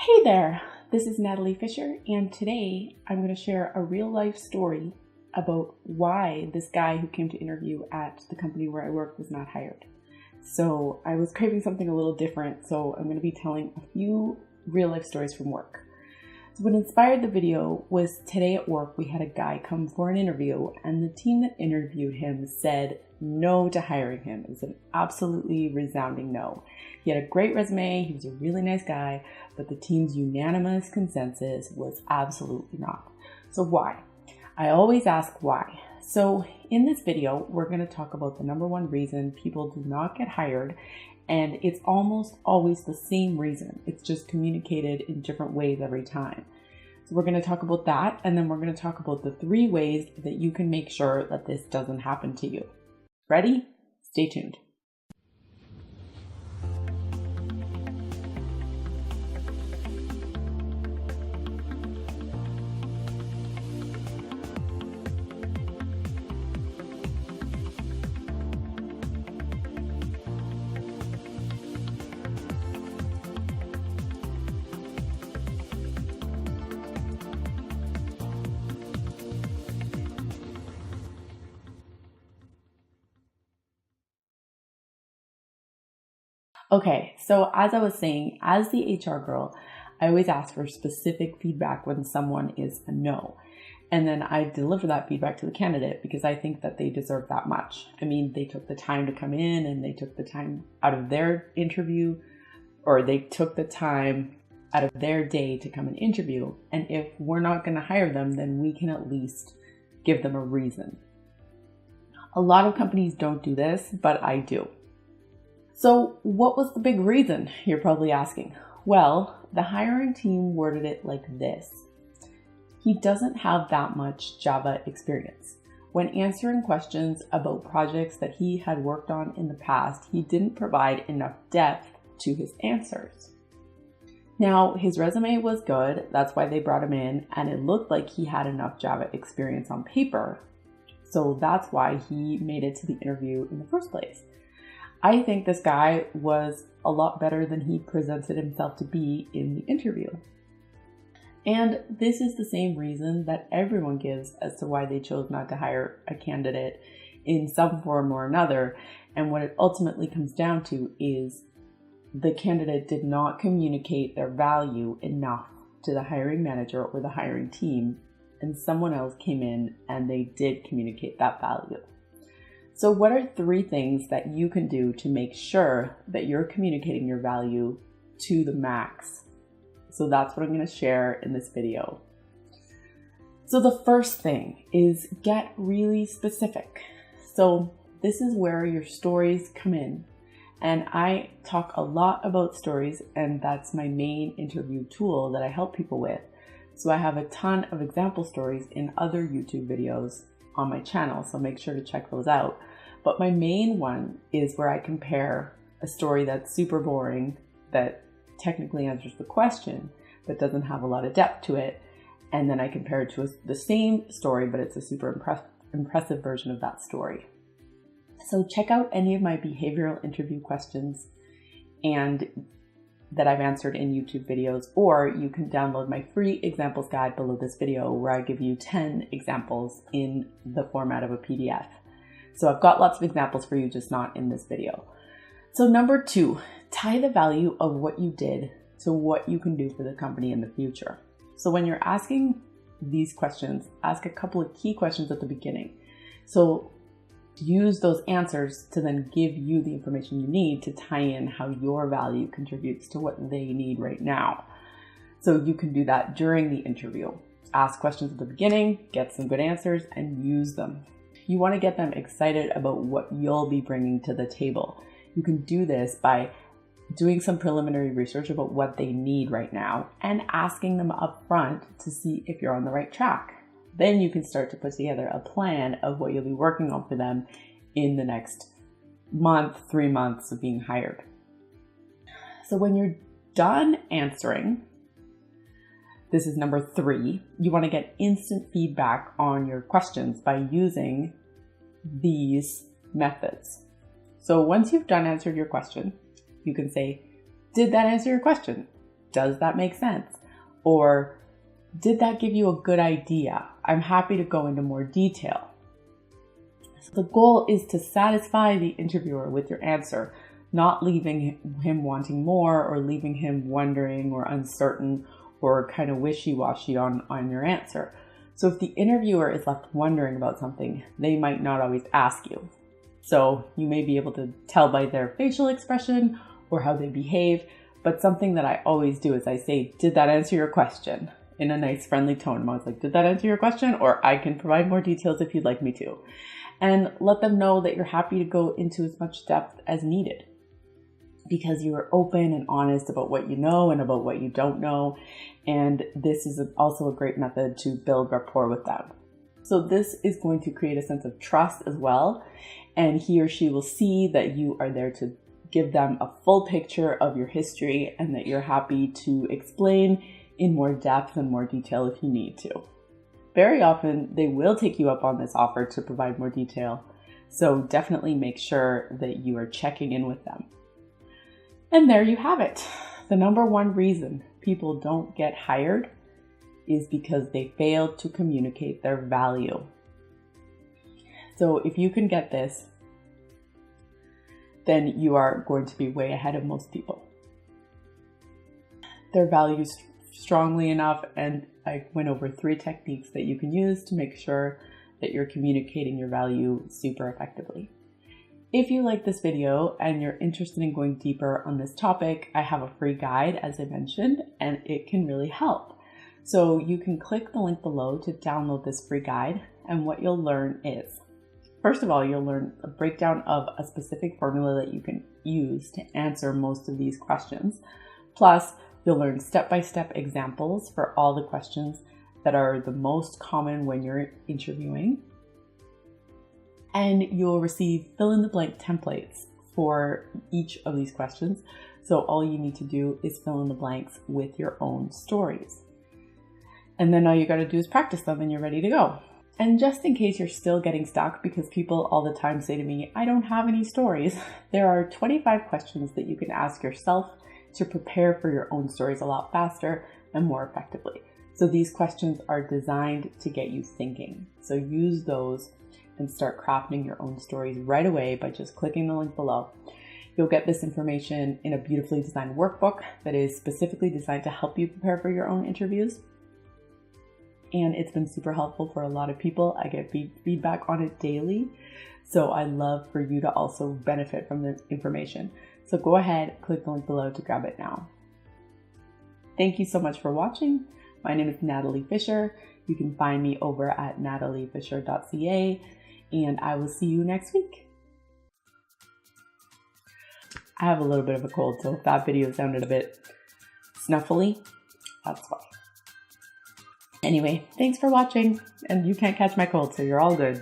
Hey there, this is Natalie Fisher, and today I'm going to share a real life story about why this guy who came to interview at the company where I work was not hired. So I was craving something a little different, so I'm going to be telling a few real life stories from work. So what inspired the video was today at work we had a guy come for an interview, and the team that interviewed him said no to hiring him. It was an absolutely resounding no. He had a great resume, he was a really nice guy, but the team's unanimous consensus was absolutely not. So why? I always ask why. So in this video, we're going to talk about the number one reason people do not get hired, and it's almost always the same reason. It's just communicated in different ways every time. So we're going to talk about that, and then we're going to talk about the 3 ways that you can make sure that this doesn't happen to you. Ready? Stay tuned. Okay, so as I was saying, as the HR girl, I always ask for specific feedback when someone is a no. And then I deliver that feedback to the candidate because I think that they deserve that much. I mean, they took the time to come in and they took the time out of their interview, or they took the time out of their day to come and interview. And if we're not going to hire them, then we can at least give them a reason. A lot of companies don't do this, but I do. So what was the big reason, you're probably asking? Well, the hiring team worded it like this. He doesn't have that much Java experience. When answering questions about projects that he had worked on in the past, he didn't provide enough depth to his answers. Now, his resume was good, that's why they brought him in, and it looked like he had enough Java experience on paper. So that's why he made it to the interview in the first place. I think this guy was a lot better than he presented himself to be in the interview. And this is the same reason that everyone gives as to why they chose not to hire a candidate in some form or another. And what it ultimately comes down to is the candidate did not communicate their value enough to the hiring manager or the hiring team, and someone else came in and they did communicate that value. So what are 3 things that you can do to make sure that you're communicating your value to the max? So that's what I'm going to share in this video. So the first thing is get really specific. So this is where your stories come in. And I talk a lot about stories, and that's my main interview tool that I help people with. So I have a ton of example stories in other YouTube videos on my channel, so make sure to check those out. But my main one is where I compare a story that's super boring, that technically answers the question, but doesn't have a lot of depth to it. And then I compare it to the same story, but it's a super impressive version of that story. So check out any of my behavioral interview questions and that I've answered in YouTube videos, or you can download my free examples guide below this video where I give you 10 examples in the format of a PDF. So I've got lots of examples for you, just not in this video. So number 2, tie the value of what you did to what you can do for the company in the future. So when you're asking these questions, ask a couple of key questions at the beginning. So use those answers to then give you the information you need to tie in how your value contributes to what they need right now. So you can do that during the interview. Ask questions at the beginning, get some good answers, and use them. You want to get them excited about what you'll be bringing to the table. You can do this by doing some preliminary research about what they need right now and asking them up front to see if you're on the right track. Then you can start to put together a plan of what you'll be working on for them in the next month, 3 months of being hired. So when you're done answering, this is number 3, you want to get instant feedback on your questions by using these methods. So once you've done answered your question, you can say, did that answer your question? does that make sense? Or did that give you a good idea? I'm happy to go into more detail. So the goal is to satisfy the interviewer with your answer, not leaving him wanting more or leaving him wondering or uncertain or kind of wishy-washy on your answer. So if the interviewer is left wondering about something, they might not always ask you. So you may be able to tell by their facial expression or how they behave, but something that I always do is I say, did that answer your question? In a nice friendly tone. I'm always like, did that answer your question? Or I can provide more details if you'd like me to. And let them know that you're happy to go into as much depth as needed, because you are open and honest about what you know and about what you don't know. And this is also a great method to build rapport with them. So this is going to create a sense of trust as well. And he or she will see that you are there to give them a full picture of your history and that you're happy to explain in more depth and more detail if you need to. Very often they will take you up on this offer to provide more detail. So definitely make sure that you are checking in with them. And there you have it. The number one reason people don't get hired is because they failed to communicate their value. So if you can get this, then you are going to be way ahead of most people. Their values strongly enough, and I went over 3 techniques that you can use to make sure that you're communicating your value super effectively. If you like this video and you're interested in going deeper on this topic, I have a free guide, as I mentioned, and it can really help. So you can click the link below to download this free guide, and what you'll learn is, first of all, you'll learn a breakdown of a specific formula that you can use to answer most of these questions. Plus, you'll learn step-by-step examples for all the questions that are the most common when you're interviewing. And you'll receive fill-in-the-blank templates for each of these questions. So all you need to do is fill in the blanks with your own stories. And then all you got to do is practice them and you're ready to go. And just in case you're still getting stuck, because people all the time say to me, I don't have any stories, there are 25 questions that you can ask yourself to prepare for your own stories a lot faster and more effectively. So these questions are designed to get you thinking. So use those and start crafting your own stories right away by just clicking the link below. You'll get this information in a beautifully designed workbook that is specifically designed to help you prepare for your own interviews. And it's been super helpful for a lot of people. I get feedback on it daily. So I love for you to also benefit from this information. So go ahead, click the link below to grab it now. Thank you so much for watching. My name is Natalie Fisher. You can find me over at nataliefisher.ca, and I will see you next week. I have a little bit of a cold, so if that video sounded a bit snuffly, that's why. Anyway, thanks for watching, and you can't catch my cold, so you're all good.